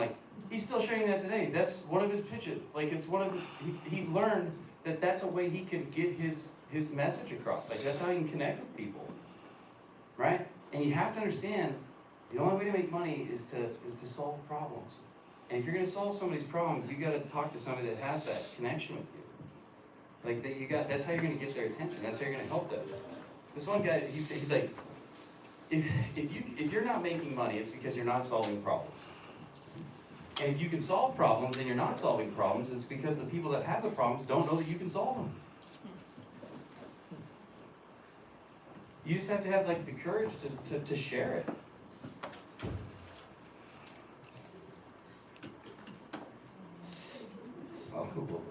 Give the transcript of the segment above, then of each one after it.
Like, he's still sharing that today. That's one of his pitches. Like, it's one of his, he learned that that's a way he could get his message across. Like, that's how he can connect with people, right? And you have to understand, the only way to make money is to solve problems. And if you're going to solve somebody's problems, you got to talk to somebody that has that connection with you. Like, that's how you're going to get their attention. That's how you're going to help them. This one guy, he's like, if you're not making money, it's because you're not solving problems. And if you can solve problems and you're not solving problems, it's because the people that have the problems don't know that you can solve them. You just have to have like the courage to share it. Oh, cool.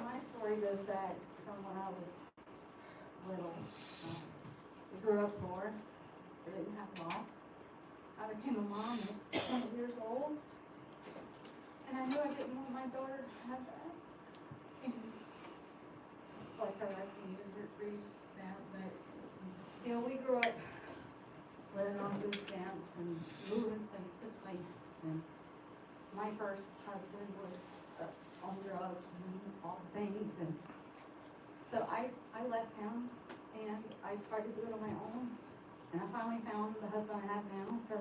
My story goes back from when I was little. We grew up poor. We didn't have a lot. I became a mom at 20 years old. And I knew I didn't want my daughter to have that. And like her, I can agree with that. But, you know, we grew up living on food stamps and moving place to place. And my first husband was on drugs and all things. And so I left him and I tried to do it on my own. And I finally found the husband I have now. For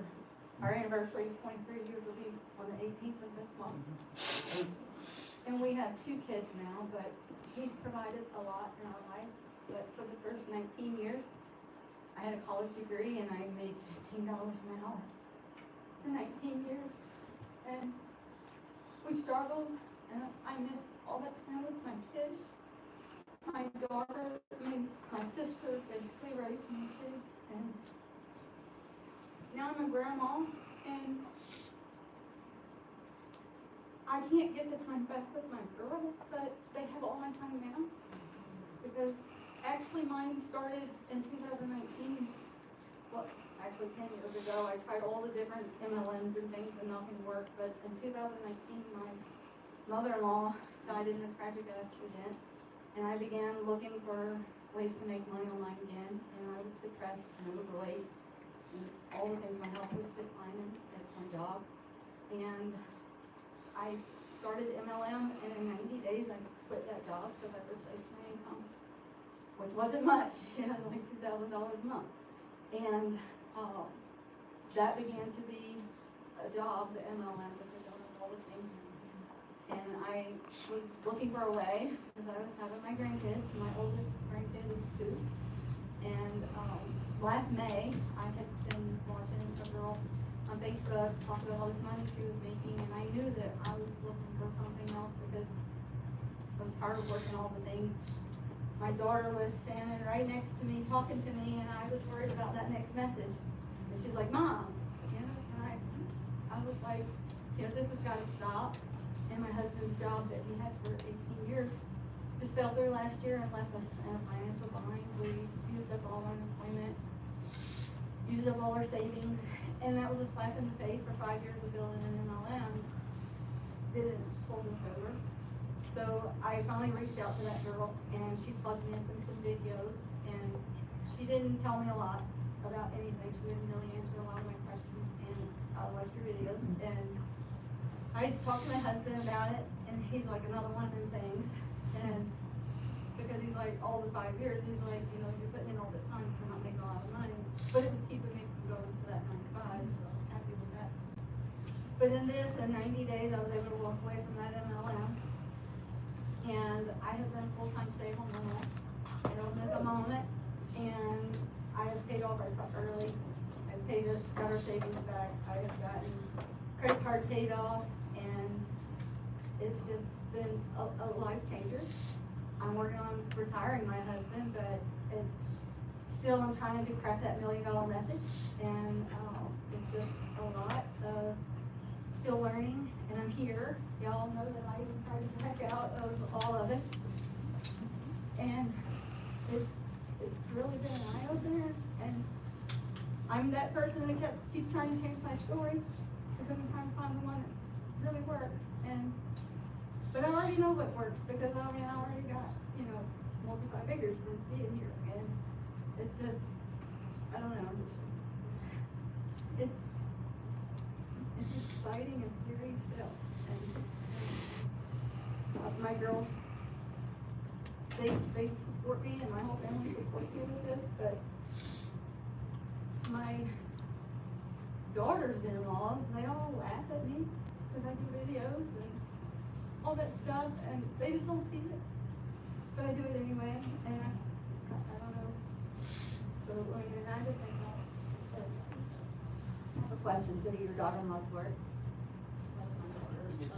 our anniversary of 23 years will be on the 18th of this month. And we have 2 kids now, but he's provided a lot in our life. But for the first 19 years, I had a college degree and I made $15 an hour for 19 years. And we struggled, and I missed all that time with my kids. My daughter, my sister basically raised my kids, and now I'm a grandma, and I can't get the time back with my girls, but they have all my time now. Because actually mine started in 2019. Well, actually 10 years ago. I tried all the different MLMs and things and nothing worked. But in 2019, my mother-in-law died in a tragic accident. And I began looking for ways to make money online again. And I was depressed and overweight. And all the things, my health was declining at my job. And I started MLM, and in 90 days I quit that job because I replaced my income, which wasn't much. It was like $2,000 a month. And that began to be a job, the MLM, because I was all the things. And I was looking for a way, because I was having my grandkids. My oldest grandkid is 2. And last May, I had been watching a girl on Facebook talk about all this money she was making, and I knew that I was looking for something else because I was hard of working all the things. My daughter was standing right next to me, talking to me, and I was worried about that next message. And she's like, "Mom," you know, and I was like, you know, this has got to stop. And my husband's job that he had for 18 years just fell through last year and left us in a financial bind. We used up all our unemployment, used up all our savings, and that was a slap in the face for 5 years of building an MLM. Didn't pull us over. So I finally reached out to that girl, and she plugged me into some videos, and she didn't tell me a lot about anything. She didn't really answer a lot of my questions, and I watched her videos, and I talked to my husband about it, and he's like, another one of them things, and because he's like, all the 5 years, he's like, you know, you're putting in all this time, you're not making a lot of money, but it was keeping me from going to that 9 to 5, so I was happy with that. But in 90 days, I was able to walk away from that MLM. And I have been full-time stay-at-home mom. I don't miss a moment. And I have paid off our truck early. I've got our savings back. I have gotten credit card paid off. And it's just been a life changer. I'm working on retiring my husband, but still I'm trying to crack that $1 million message. And it's just a lot of still learning, and I'm here. Y'all know that I even tried to back out of all of it. And it's really been an eye-opener, and I'm that person that keeps trying to change my story because I'm trying to find the one that really works. But I already know what works because I already got, you know, multiple big in here, and it's just, I don't know, it's exciting and scary still, and my girls, they support me, and my whole family supports me with this, but my daughters-in-laws, they all laugh at me, because I do videos and all that stuff, and they just don't see it. But I do it anyway, and I don't know. So, I mean, and I just think, I have a question. So do your daughter-in-laws work? that's my daughters.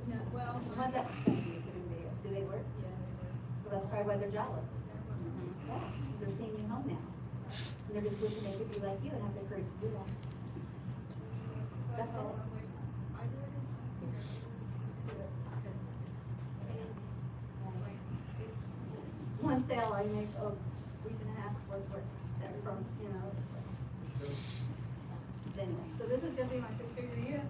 No, well, The ones that do they work? yeah, they work. So that's probably why they're jealous. Yeah, 'cause they're seeing you home now. And they're just wishing they could be like you and have the courage to do that. So I That's told all. them, I was like, I do it, do it, because one sale I make a week and a half worth of work from, you know, so. Anyway. So this is gonna be my six-figure year.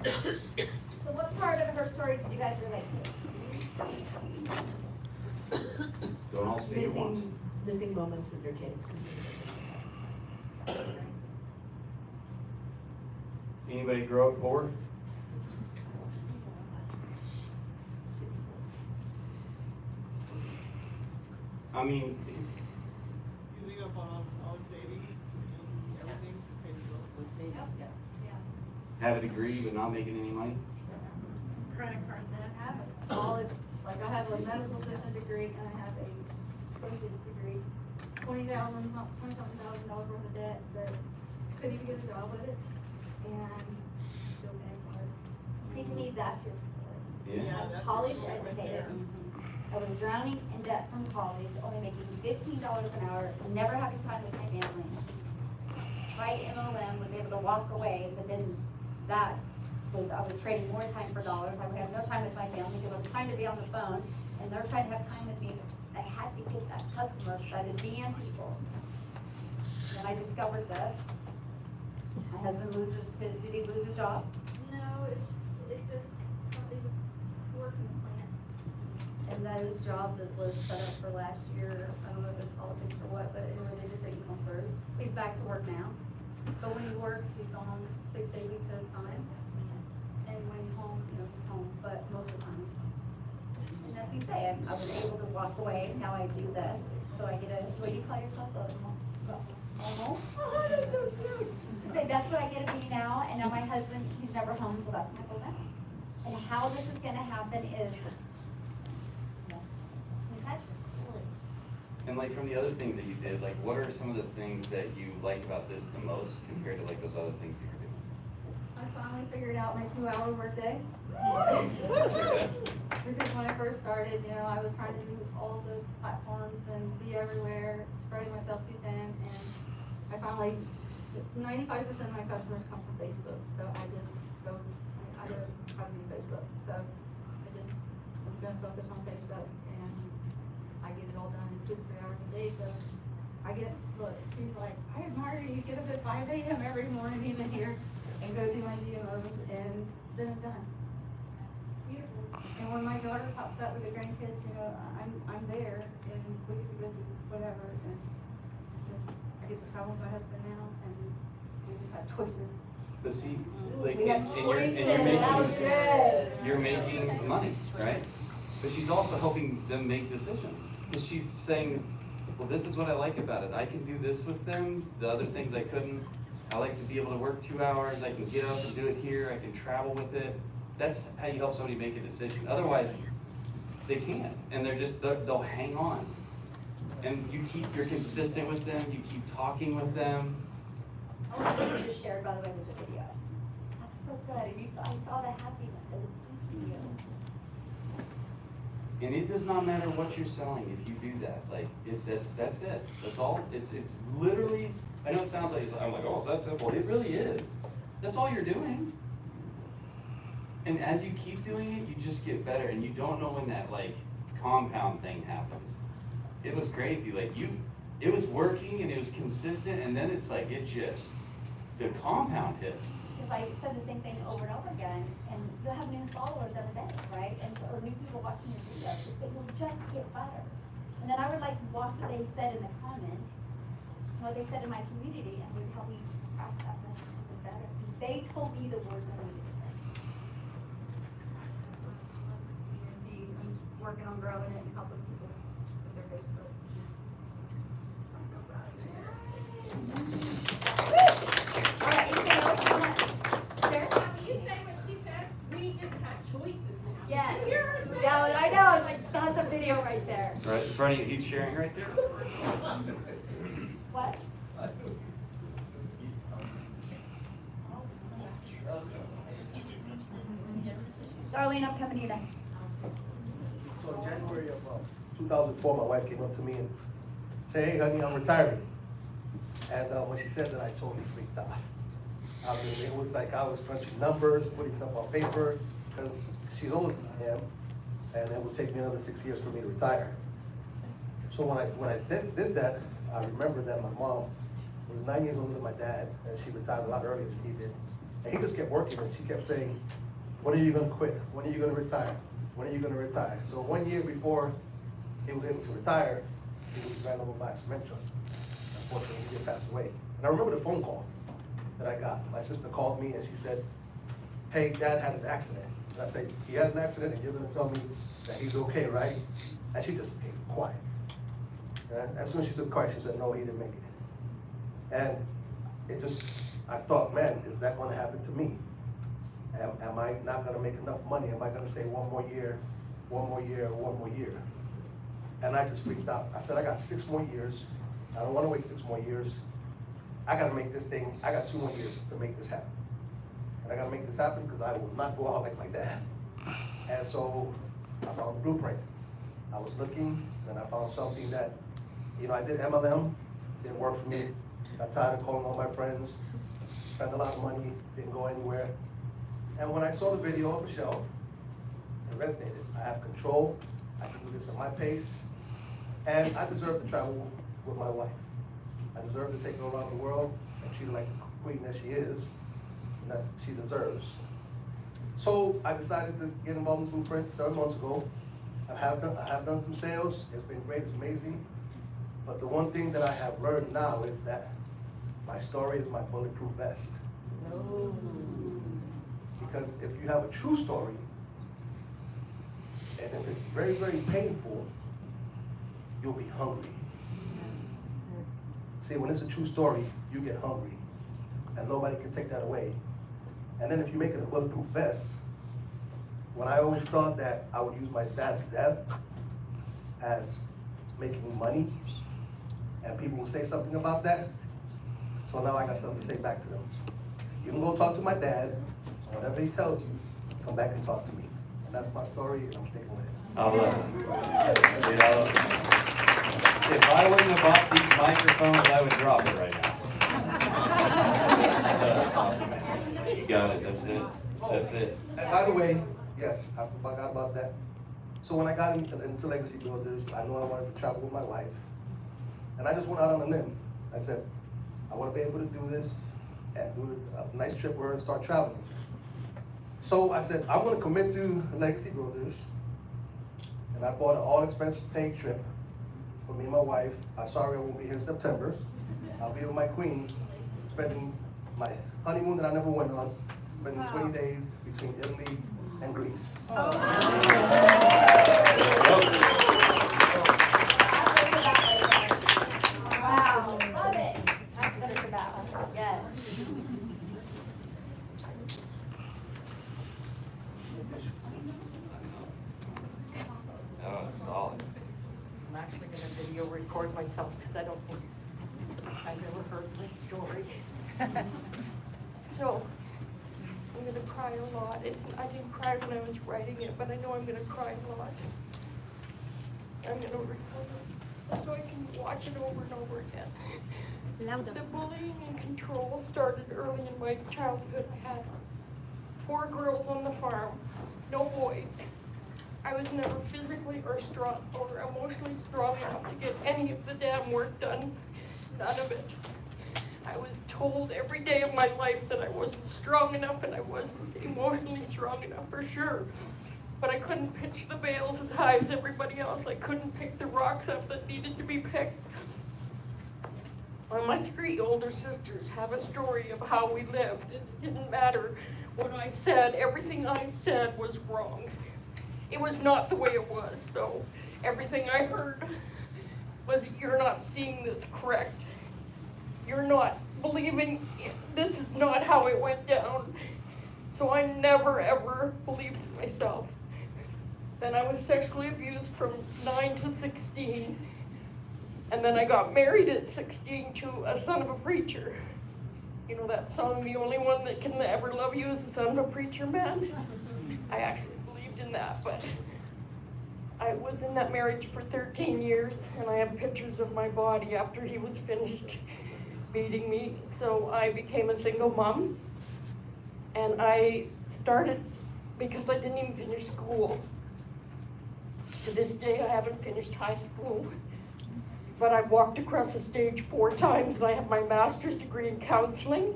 So what part of her story did you guys relate to? Don't all speak at once. Missing moments with your kids. Anybody grow up poor? I mean, Using up on all savings and everything to pay the bills. have a degree but not making any money? Credit card debt. I have a college, like I have a medical assistant degree and I have a associate's degree. $20,000 worth of debt, but couldn't even get a job with it, and still paying for it. See, to me, that's your story. Yeah. I'm that's college your story right educated. there. I was drowning in debt from college, only making $15 an hour, never having time with my family. My MLM was able to walk away, but then that was, I was trading more time for dollars. I would have no time with my family because I was trying to be on the phone, and they're trying to have time with me. I had to get that customer by the damn people. Then I discovered this. My husband did he lose his job? No, it's just, somebody's works in the plant. And those jobs that was set up for last year, I don't know if it's politics or what, but anyway, they just didn't come through. He's back to work now. But when he works, he's gone 6 to 8 weeks at a time. And when he's home, you know, he's home, but most of the time he's home. And as you say, I was able to walk away, now I do this. So I get what do you call yourself? Almost? Oh, that's so cute. So that's what I get to be now, and now my husband, he's never home, so that's my goal now. And how this is gonna happen is, And like from the other things that you did, like what are some of the things that you like about this the most compared to like those other things that you're doing? I finally figured out my 2-hour workday. Okay. Because when I first started, you know, I was trying to do all the platforms and be everywhere, spreading myself too thin, and I finally, 95% of my customers come from Facebook, so I just go, I don't know how to use Facebook, so I'm gonna focus on Facebook, and I get it all done in 2 to 3 hours a day, so I get, look, she's like, I admire you, get up at 5 a.m. every morning, even here, and go do my GMOs, and then I'm done. And when my daughter pops up with the grandkids, you know, I'm there, and we get to go do whatever, and it's just, I get to travel with my husband now, and we just have choices. But see, like, We have you're making money, right? But she's also helping them make decisions. Because she's saying, well, this is what I like about it. I can do this with them, the other things I couldn't. I like to be able to work 2 hours, I can get up and do it here, I can travel with it. That's how you help somebody make a decision. Otherwise, they can't, and they'll hang on. And you're consistent with them, you keep talking with them. Oh, what you just shared, by the way, was a video. That's so good, and I saw the happiness of you. And it does not matter what you're selling if you do that. Like, that's it. That's all. It's literally, I know it sounds like, I'm like, oh, that's simple. It really is. That's all you're doing. And as you keep doing it, you just get better, and you don't know when that like compound thing happens. It was crazy. Like it was working and it was consistent, and then it's like it just the compound hits. Because I said the same thing over and over again, and you'll have new followers every day, right? And so, or new people watching your videos, it will just get better. And then I would like to watch what they said in the comments, what they said in my community, and would help me craft that message a bit better. Because they told me the words I needed to say. I'm working on growing it and helping people with their Facebook. All right, anything else you want? Sarah? When you say what she said, we just have choices now. Yes. Did you hear her say Yeah, that? I know, it's like, that's a video right there. Right in front of you, he's sharing right there. What? Darlene, I'm coming to you next. So in January of 2004, my wife came up to me and said, "Hey, honey, I'm retiring." And when she said that, I totally freaked out. I mean, it was like I was crunching numbers, putting stuff on paper, because she's older than I am, and it would take me another 6 years for me to retire. So when I did that, I remember that my mom was 9 years older than my dad, and she retired a lot earlier than he did. And he just kept working, and she kept saying, "When are you gonna quit? When are you gonna retire? When are you gonna retire?" So 1 year before he was able to retire, he was ran over by a cement truck. Unfortunately, he did pass away. And I remember the phone call that I got. My sister called me and she said, "Hey, Dad had an accident." And I said, "He had an accident and you're gonna tell me that he's okay, right?" And she just stayed quiet. And as soon as she stood quiet, she said, "No, he didn't make it." And it just, I thought, man, is that gonna happen to me? Am I not gonna make enough money? Am I gonna say one more year, one more year, one more year? And I just freaked out. I said, I got 6 more years. I don't wanna wait 6 more years. I gotta make this thing, I got 2 more years to make this happen. And I gotta make this happen because I will not go out like my dad. And so I found the blueprint. I was looking and I found something that, I did MLM, didn't work for me. Got tired of calling all my friends, spent a lot of money, didn't go anywhere. And when I saw the video of Michelle, it resonated. I have control, I can do this at my pace, and I deserve to travel with my wife. I deserve to take her around the world and treat her like the queen that she is, and that's she deserves. So I decided to get involved in Blueprint 7 months ago. I have done some sales. It's been great, it's amazing. But the one thing that I have learned now is that my story is my bulletproof vest. Because if you have a true story, and if it's very, very painful, you'll be hungry. See, when it's a true story, you get hungry, and nobody can take that away. And then if you make it a bulletproof vest, when I always thought that I would use my dad's death as making money, and people will say something about that, so now I got something to say back to them. You can go talk to my dad, whatever he tells you, come back and talk to me. And that's my story, and I'm sticking with it. I love it. If I wouldn't have bought these microphones, I would drop it right now. That's awesome. You got it, that's it, that's it. And by the way, yes, I forgot about that. So when I got into Legacy Builders, I knew I wanted to travel with my wife. And I just went out on a limb. I said, I want to be able to do this and do a nice trip with her and start traveling. So I said, I'm going to commit to Legacy Builders. And I bought an all-expense paid trip for me and my wife. I'm sorry I won't be here in September. I'll be with my queen, spending my honeymoon that I never went on, spending 20 days between Italy and Greece. Wow, love it. That's what it's about. Yes. Oh, it's solid. I'm actually gonna video record myself because I don't think I've ever heard my story. So, I'm gonna cry a lot. I didn't cry when I was writing it, but I know I'm gonna cry a lot. I'm gonna record it so I can watch it over and over again. The bullying and control started early in my childhood. I had 4 girls on the farm, no boys. I was never physically or strong or emotionally strong enough to get any of the damn work done. None of it. I was told every day of my life that I wasn't strong enough and I wasn't emotionally strong enough for sure. But I couldn't pitch the bales as high as everybody else. I couldn't pick the rocks up that needed to be picked. My 3 older sisters have a story of how we lived. It didn't matter what I said. Everything I said was wrong. It was not the way it was, though. Everything I heard was, you're not seeing this correct. You're not believing, this is not how it went down. So I never ever believed in myself. Then I was sexually abused from 9 to 16. And then I got married at 16 to a son of a preacher. You know that song, the only one that can ever love you is the son of a preacher man? I actually believed in that, but I was in that marriage for 13 years, and I have pictures of my body after he was finished beating me. So I became a single mom, and I started, because I didn't even finish school. To this day, I haven't finished high school. But I've walked across the stage 4 times, and I have my master's degree in counseling.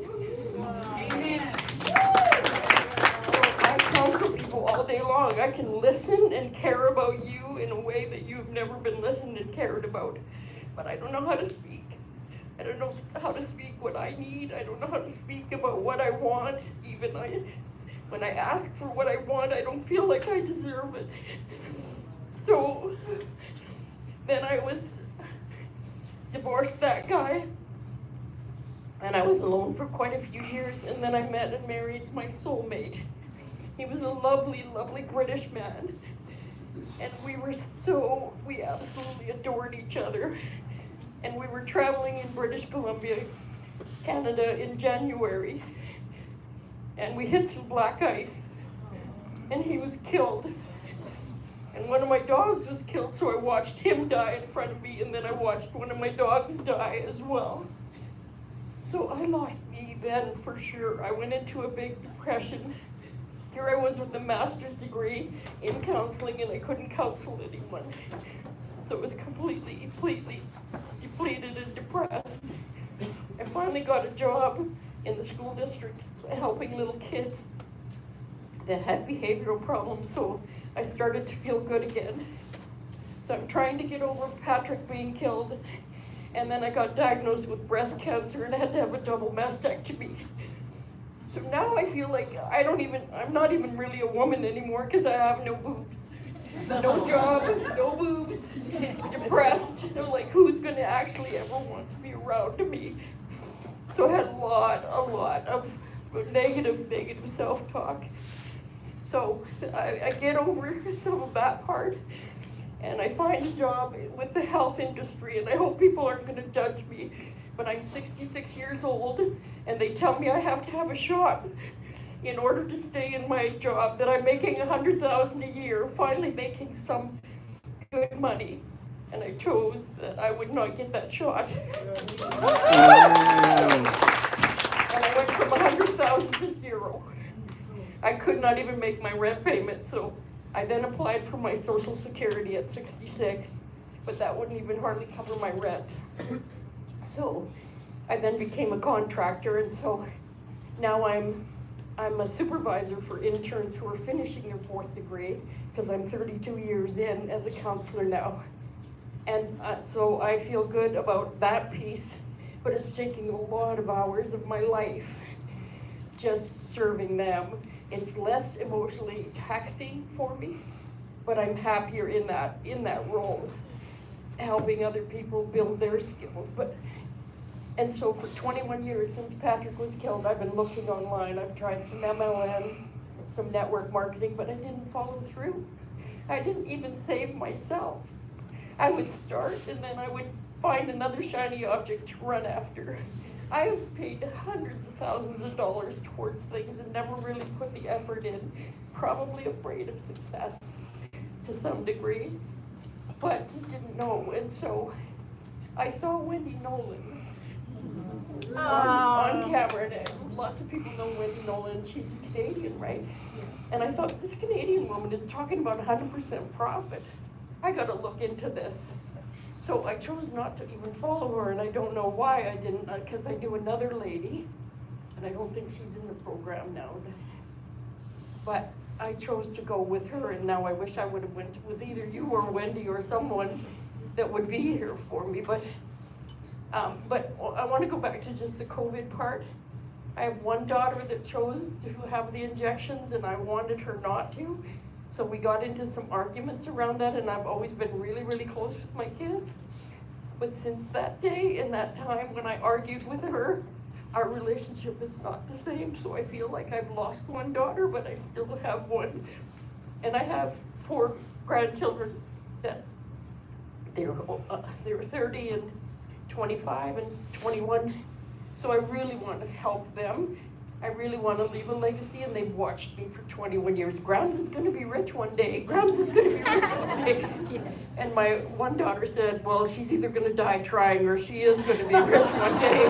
Amen. So I counsel people all day long. I can listen and care about you in a way that you've never been listened and cared about. But I don't know how to speak. I don't know how to speak what I need. I don't know how to speak about what I want. Even when I ask for what I want, I don't feel like I deserve it. So then I was divorced that guy, and I was alone for quite a few years, and then I met and married my soulmate. He was a lovely, lovely British man, and we absolutely adored each other. And we were traveling in British Columbia, Canada in January, and we hit some black ice, and he was killed. And one of my dogs was killed, so I watched him die in front of me, and then I watched one of my dogs die as well. So I lost me then for sure. I went into a big depression. Here I was with a master's degree in counseling, and I couldn't counsel anyone. So it was completely depleted and depressed. I finally got a job in the school district helping little kids that had behavioral problems, so I started to feel good again. So I'm trying to get over Patrick being killed, and then I got diagnosed with breast cancer and had to have a double mastectomy. So now I feel like I'm not even really a woman anymore because I have no boobs. No job, no boobs, depressed. I'm like, who's gonna actually ever want to be around me? So I had a lot of negative self-talk. So I get over some of that part, and I find a job with the health industry, and I hope people aren't gonna judge me, but I'm 66 years old, and they tell me I have to have a shot in order to stay in my job, that I'm making $100,000 a year, finally making some good money, and I chose that I would not get that shot. And I went from 100,000 to 0. I could not even make my rent payment, so I then applied for my Social Security at 66, but that wouldn't even hardly cover my rent. So I then became a contractor, and so now I'm a supervisor for interns who are finishing their 4th degree, because I'm 32 years in as a counselor now. And so I feel good about that piece, but it's taking a lot of hours of my life just serving them. It's less emotionally taxing for me, but I'm happier in that role, helping other people build their skills. And so for 21 years since Patrick was killed, I've been looking online. I've tried some MLM, some network marketing, but I didn't follow through. I didn't even save myself. I would start, and then I would find another shiny object to run after. I have paid hundreds of thousands of dollars towards things and never really put the effort in, probably afraid of success to some degree, but just didn't know. And so I saw Wendy Nolan on camera, and lots of people know Wendy Nolan. She's a Canadian, right? And I thought, this Canadian woman is talking about 100% profit. I gotta look into this. So I chose not to even follow her, and I don't know why I didn't, because I knew another lady, and I don't think she's in the program now. But I chose to go with her, and now I wish I would have went with either you or Wendy or someone that would be here for me, but I want to go back to just the COVID part. I have one daughter that chose to have the injections, and I wanted her not to. So we got into some arguments around that, and I've always been really, really close with my kids. But since that day and that time when I argued with her, our relationship is not the same. So I feel like I've lost one daughter, but I still have one. And I have 4 grandchildren that they're 30 and 25 and 21. So I really want to help them. I really want to leave a legacy, and they've watched me for 21 years. Grounds is going to be rich one day. Grounds is going to be rich one day. And my one daughter said, well, she's either going to die trying or she is going to be rich one day.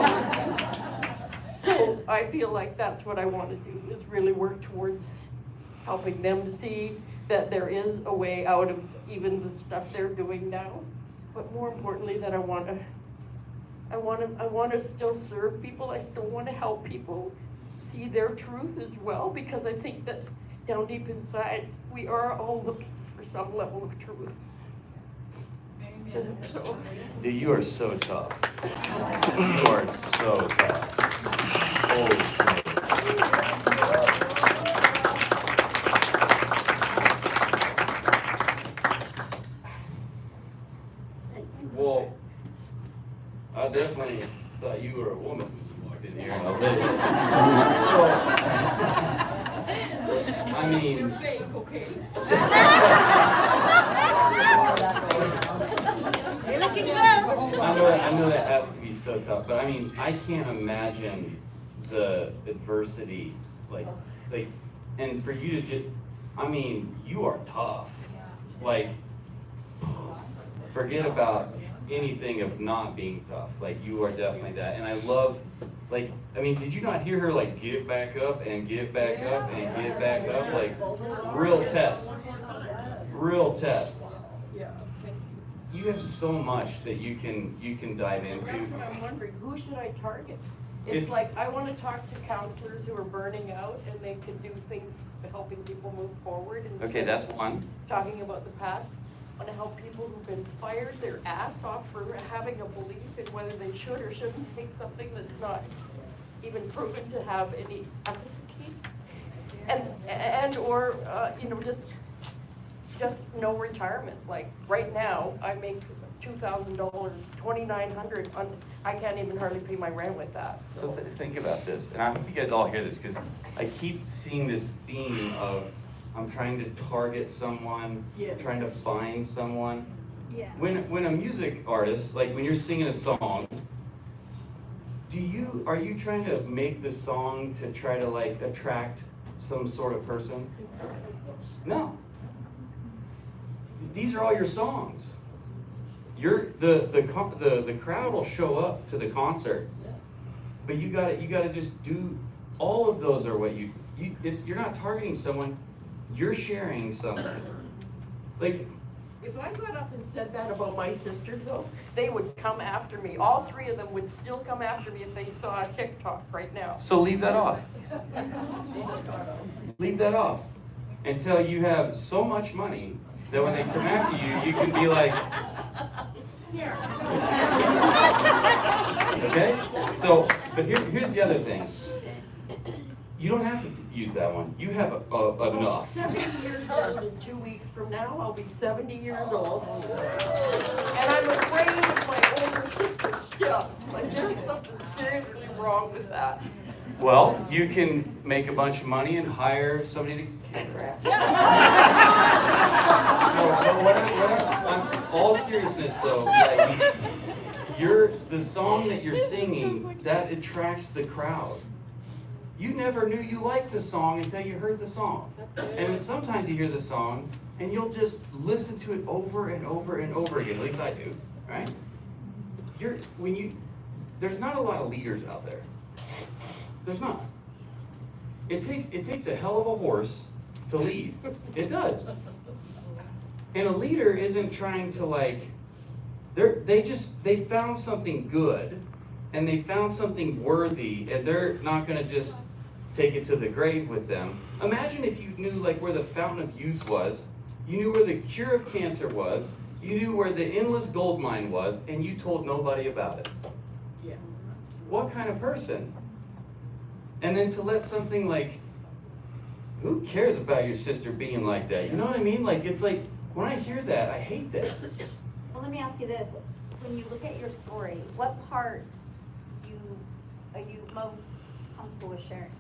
So I feel like that's what I want to do, is really work towards helping them to see that there is a way out of even the stuff they're doing now. But more importantly, that I want to still serve people. I still want to help people see their truth as well, because I think that down deep inside, we are all looking for some level of truth. Amen. So, Dude, you are so tough. You are so tough. Holy smokes. Well, I definitely thought you were a woman when you walked in here, and I love it. So, I mean. You're fake, okay? You're looking good. I know that has to be so tough, but I mean, I can't imagine the adversity, like, and for you to just, I mean, you are tough. Like, forget about anything of not being tough. Like, you are definitely that. And I love, like, I mean, did you not hear her, like, get back up and get back up and get back up? Like, real tests. Real tests. yeah, thank you. You have so much that you can dive into. That's what I'm wondering, who should I target? It's It's- like, I want to talk to counselors who are burning out, and they can do things helping people move forward. And Okay, that's one. talking about the past. I want to help people who've been fired their ass off for having a belief in whether they should or shouldn't take something that's not even proven to have any efficacy. And or, just no retirement. Like, right now, I make $2,000, $2,900, I can't even hardly pay my rent with that. So think about this, and I hope you guys all hear this, because I keep seeing this theme of I'm trying to target someone, trying to find someone. Yeah. When a music artist, like when you're singing a song, are you trying to make the song to try to like attract some sort of person? No. These are all your songs. The crowd will show up to the concert, but you gotta just do. All of those are what you're not targeting someone. You're sharing something. Like, If I got up and said that about my sisters, though, they would come after me. All 3 of them would still come after me if they saw a TikTok right now. so leave that off. Leave that off until you have so much money that when they come after you, you can be like, okay? So, but here's the other thing. You don't have to use that one. You have enough. 70 years old in 2 weeks from now, I'll be 70 years old. And I'm afraid of my older sister still. Like, there's something seriously wrong with that. Well, you can make a bunch of money and hire somebody to kick her ass. No, all seriousness though, like, the song that you're singing, that attracts the crowd. You never knew you liked the song until you heard the song. And then sometimes you hear the song and you'll just listen to it over and over and over again. At least I do, right? There's not a lot of leaders out there. There's not. It takes a hell of a horse to lead. It does. And a leader isn't trying to like They found something good, and they found something worthy, and they're not gonna just take it to the grave with them. Imagine if you knew like where the fountain of youth was, you knew where the cure of cancer was, you knew where the endless gold mine was, and you told nobody about it. Yeah. What kind of person? And then to let something like, who cares about your sister being like that? You know what I mean? Like, it's like, when I hear that, I hate that. Well, let me ask you this, when you look at your story, what part are you most comfortable with sharing?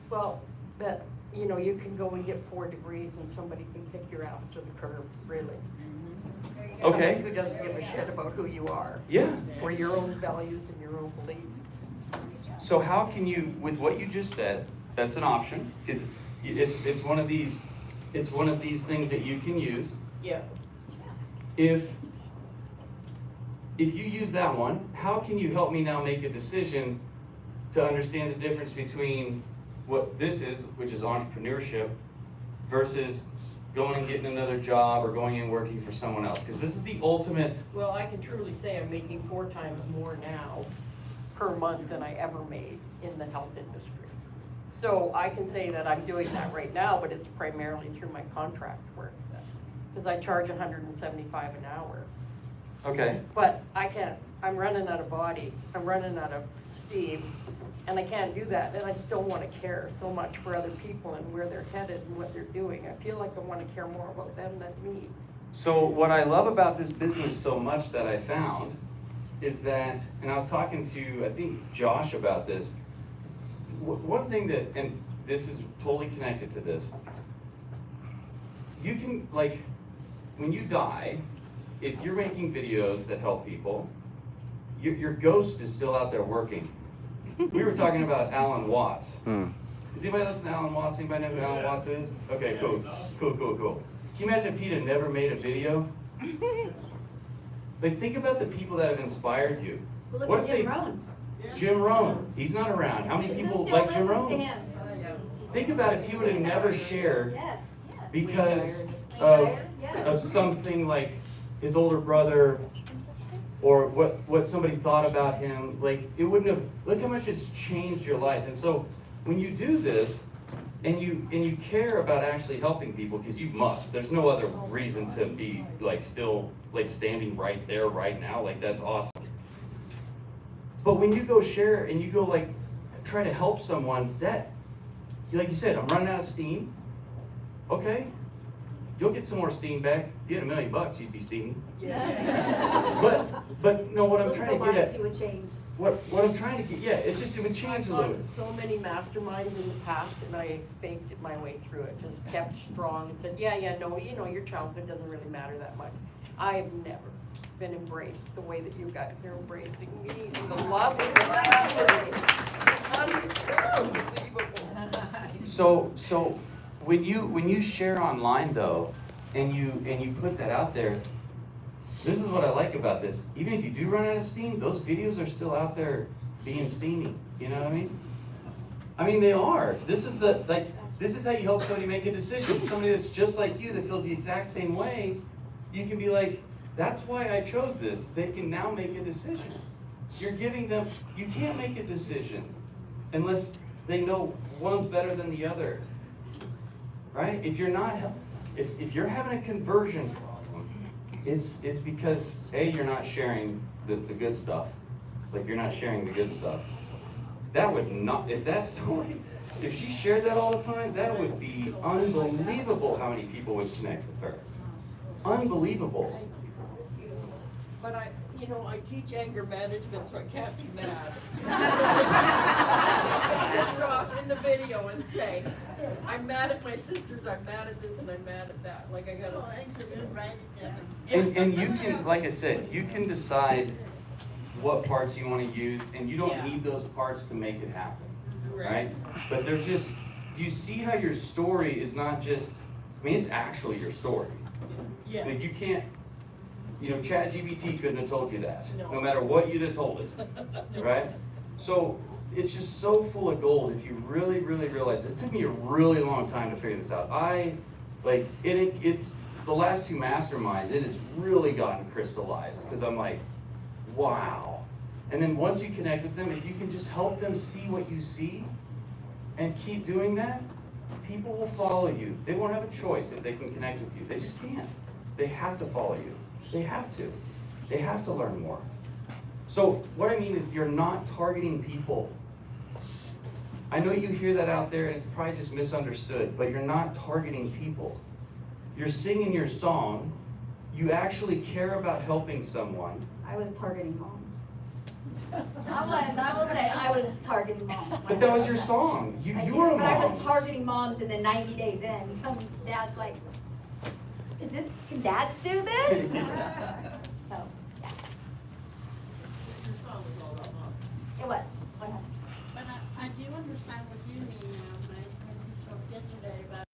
Well, that, you know, you can go and get 4 degrees and somebody can kick your ass to the curb, really. Okay. Somebody who doesn't give a shit about who you are. Yeah. Or your own values and your own beliefs. So how can you, with what you just said, that's an option, because it's one of these things that you can use. Yeah. If you use that one, how can you help me now make a decision to understand the difference between what this is, which is entrepreneurship, versus going and getting another job or going and working for someone else? Because this is the ultimate. Well, I can truly say I'm making 4 times more now per month than I ever made in the health industry. So I can say that I'm doing that right now, but it's primarily through my contract work. Because I charge $175 an hour. Okay. But I can't, I'm running out of body, I'm running out of steam, and I can't do that, and I still wanna care so much for other people and where they're headed and what they're doing. I feel like I wanna care more about them than me. So what I love about this business so much that I found is that, and I was talking to, I think, Josh about this, one thing that, and this is totally connected to this, you can, like, when you die, if you're making videos that help people, your ghost is still out there working. We were talking about Alan Watts. Does anybody listen to Alan Watts? Anybody know who Alan Watts is? Okay, cool. Can you imagine if he'd have never made a video? Like, think about the people that have inspired you. Well, look What at if Jim they- Rohn. Jim Rohn, he's not around. How many people Who still like Jim listens to Rohn? him? Think about if he would have never shared Yes, yes. because of Yes. something like his older brother or what somebody thought about him. Like, it wouldn't have, look how much it's changed your life. And so when you do this and you care about actually helping people, because you must, there's no other reason to be like still like standing right there right now. Like, that's awesome. But when you go share and you go like try to help someone, that, like you said, I'm running out of steam. Okay, you'll get some more steam back. If you had $1 million, you'd be steamy. But no, what I'm trying to get at, You would change. what I'm trying to get, yeah, it would I've change a gone little to bit. so many masterminds in the past, and I faked it my way through it, just kept strong and said, yeah, no, you know, your childhood doesn't really matter that much. I have never been embraced the way that you guys are embracing me, and the love is unbelievable. So when you share online though, and you put that out there, this is what I like about this. Even if you do run out of steam, those videos are still out there being steamy. You know what I mean? I mean, they are. This is how you help somebody make a decision. Somebody that's just like you that feels the exact same way. You can be like, that's why I chose this. They can now make a decision. You're giving them, you can't make a decision unless they know one's better than the other. Right? If you're having a conversion problem, it's because A, you're not sharing the good stuff. Like, you're not sharing the good stuff. That would not, if she shared that all the time, that would be unbelievable how many people would connect with her. Unbelievable. But I teach anger management, so I can't be mad. Just go off in the video and say, I'm mad at my sisters, I'm mad at this, and I'm mad at that. Like, I gotta. And you can, like I said, you can decide what parts you want to use, and you don't need those parts to make it happen, right? But there's just, you see how your story is not just, I mean, it's actually your story. Yes. Like, you can't, ChatGPT couldn't have told you that, No. no matter what you'd have told it, right? So it's just so full of gold if you really, really realize. It took me a really long time to figure this out. I Like, it's, the last two masterminds, it has really gotten crystallized, because I'm like, wow. And then once you connect with them, if you can just help them see what you see, and keep doing that, people will follow you. They won't have a choice if they can connect with you. They just can't. They have to follow you. They have to. They have to learn more. So what I mean is you're not targeting people. I know you hear that out there and it's probably just misunderstood, but you're not targeting people. You're singing your song. You actually care about helping someone. I was targeting moms. I will say, I was targeting moms. But that was your song. You were a But I was mom. targeting moms, and then 90 days in, some dad's like, can dads do this? So, yeah, Your song was all about mom. it was, 100%. But I do understand what you mean now, Mike, when you talked yesterday about